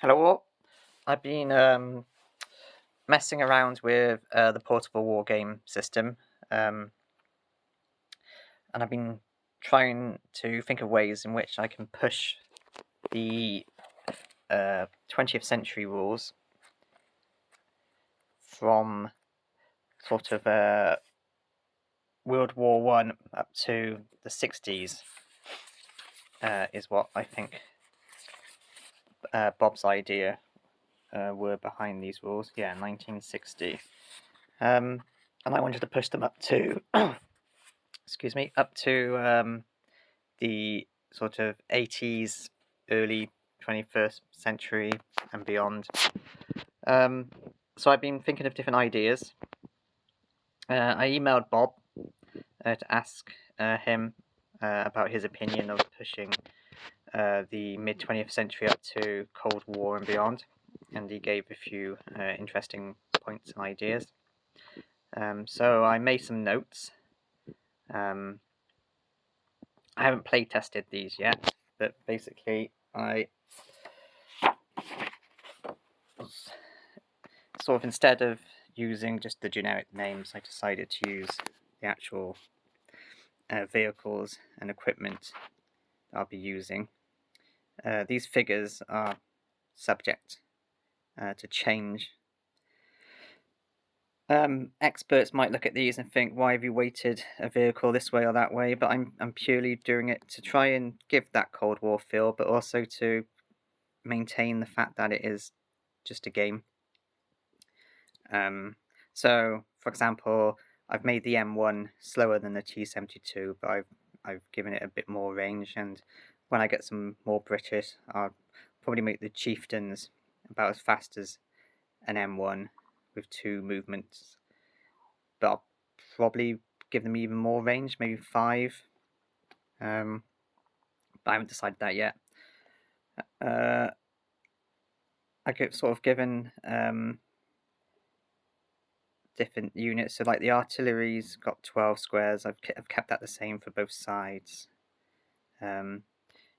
Hello all. I've been messing around with the portable wargame system, and I've been trying to think of ways in which I can push the 20th century rules from sort of World War One up to the 60s, is what I think Bob's idea were behind these rules. Yeah, 1960. And I wanted to push them up to excuse me, up to the sort of 80s, early 21st century and beyond. So I've been thinking of different ideas. I emailed Bob to ask him about his opinion of pushing the mid-20th century up to Cold War and beyond, and he gave a few interesting points and ideas. So I made some notes. I haven't play tested these yet, but basically I sort of, instead of using just the generic names, I decided to use the actual vehicles and equipment I'll be using. These figures are subject to change. Experts might look at these and think, why have you weighted a vehicle this way or that way? But I'm purely doing it to try and give that Cold War feel, but also to maintain the fact that it is just a game. So, for example, I've made the M1 slower than the T72, but I've given it a bit more range, and when I get some more British, I'll probably make the Chieftains about as fast as an M1 with 2 movements, but I'll probably give them even more range, maybe 5. But I haven't decided that yet. I get sort of given different units. So like the artillery's got 12 squares. I've kept that the same for both sides.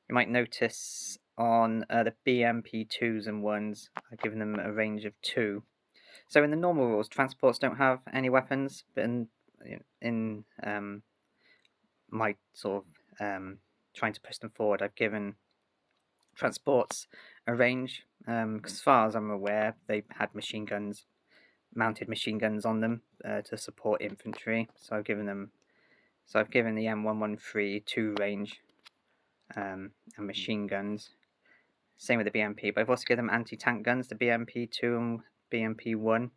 You might notice on the BMP 2s and 1s, I've given them a range of 2. So in the normal rules, transports don't have any weapons, but in my sort of trying to push them forward, I've given transports a range. Because as far as I'm aware, they had machine guns, mounted machine guns on them to support infantry. So I've given the M113 2 range and machine guns. Same with the BMP, but I've also given them anti-tank guns, the BMP 2 and BMP 1.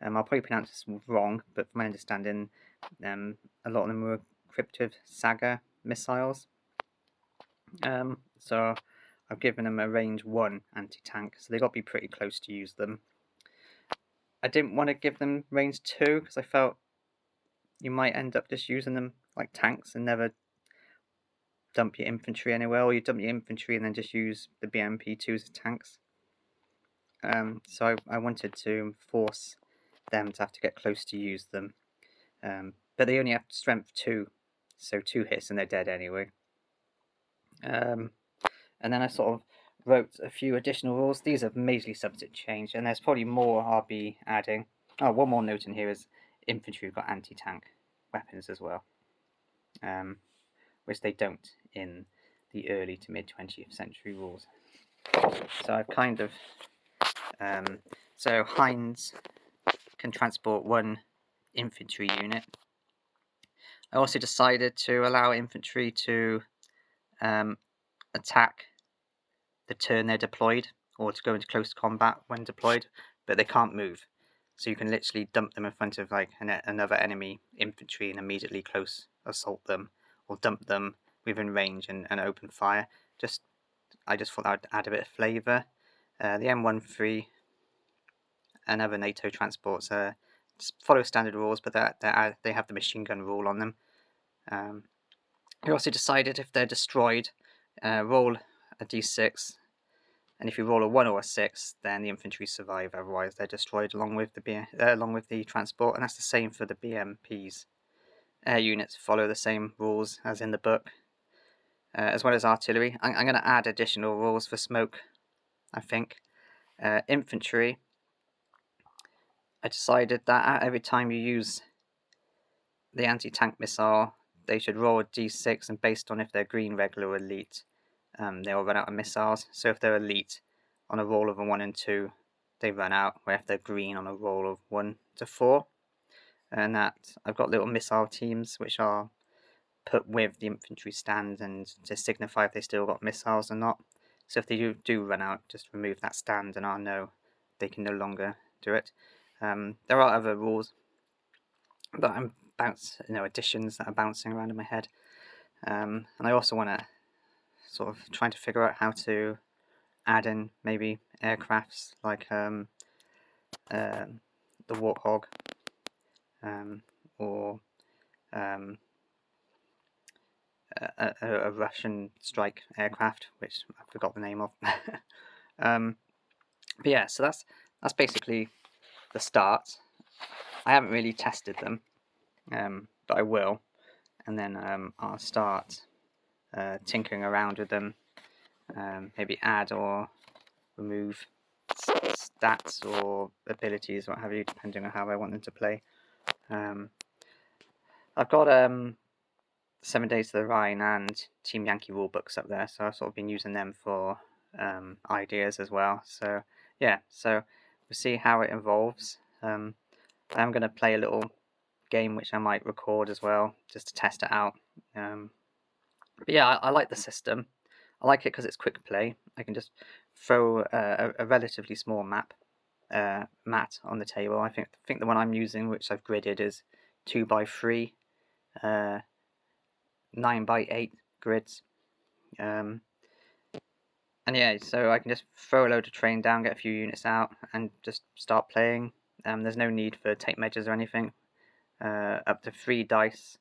I'll probably pronounce this wrong, but from my understanding, a lot of them were equipped with Saga missiles. So I've given them a range 1 anti-tank, so they've got to be pretty close to use them. I didn't want to give them range 2 because I felt you might end up just using them like tanks and never dump your infantry anywhere, or you dump your infantry and then just use the BMP2s as tanks. So I wanted to force them to have to get close to use them. But they only have strength 2, so 2 hits and they're dead anyway. And then I sort of wrote a few additional rules. These are majorly subject to change, and there's probably more I'll be adding. Oh, one more note in here is infantry have got anti-tank weapons as well, which they don't in the early to mid-20th century rules. So I've kind of... so Heinz can transport 1 infantry unit. I also decided to allow infantry to attack the turn they're deployed, or to go into close combat when deployed, but they can't move. So you can literally dump them in front of like another enemy infantry and immediately close assault them, or dump them within range and open fire. I just thought that would add a bit of flavour. The M13 and other NATO transports follow standard rules, but they have the machine gun rule on them. We also decided if they're destroyed, roll a d6, and if you roll a 1 or a 6, then the infantry survive. Otherwise, they're destroyed along with the transport, and that's the same for the BMPs. Air units follow the same rules as in the book, as well as artillery. I'm going to add additional rules for smoke, I think. Infantry, I decided that every time you use the anti-tank missile, they should roll a d6, and based on if they're green, regular, or elite, they'll run out of missiles. So if they're elite, on a roll of a 1 and 2, they run out, where if they're green, on a roll of 1 to 4. And that I've got little missile teams which are put with the infantry stand, and to signify if they still got missiles or not. So if they do run out, just remove that stand and I'll know they can no longer do it. There are other rules that I'm additions that are bouncing around in my head, and I also want to sort of trying to figure out how to add in maybe aircrafts like the Warthog, or a Russian strike aircraft, which I forgot the name of. But yeah, so that's basically the start. I haven't really tested them, but I will, and then I'll start tinkering around with them, maybe add or remove stats or abilities, what have you, depending on how I want them to play. I've got 7 Days to the Rhine and Team Yankee rulebooks up there, so I've sort of been using them for ideas as well. So yeah, so we'll see how it evolves. I'm going to play a little game which I might record as well, just to test it out. But yeah, I like the system. I like it because it's quick play. I can just throw a relatively small mat on the table. I think the one I'm using, which I've gridded, is 2x3, 9x8 grids. And yeah, so I can just throw a load of terrain down, get a few units out, and just start playing. There's no need for tape measures or anything. Up to 3 dice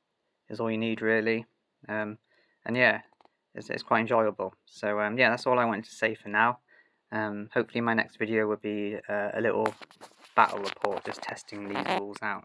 is all you need, really. And yeah, it's quite enjoyable. So yeah, that's all I wanted to say for now. Hopefully my next video will be a little battle report, just testing these rules out.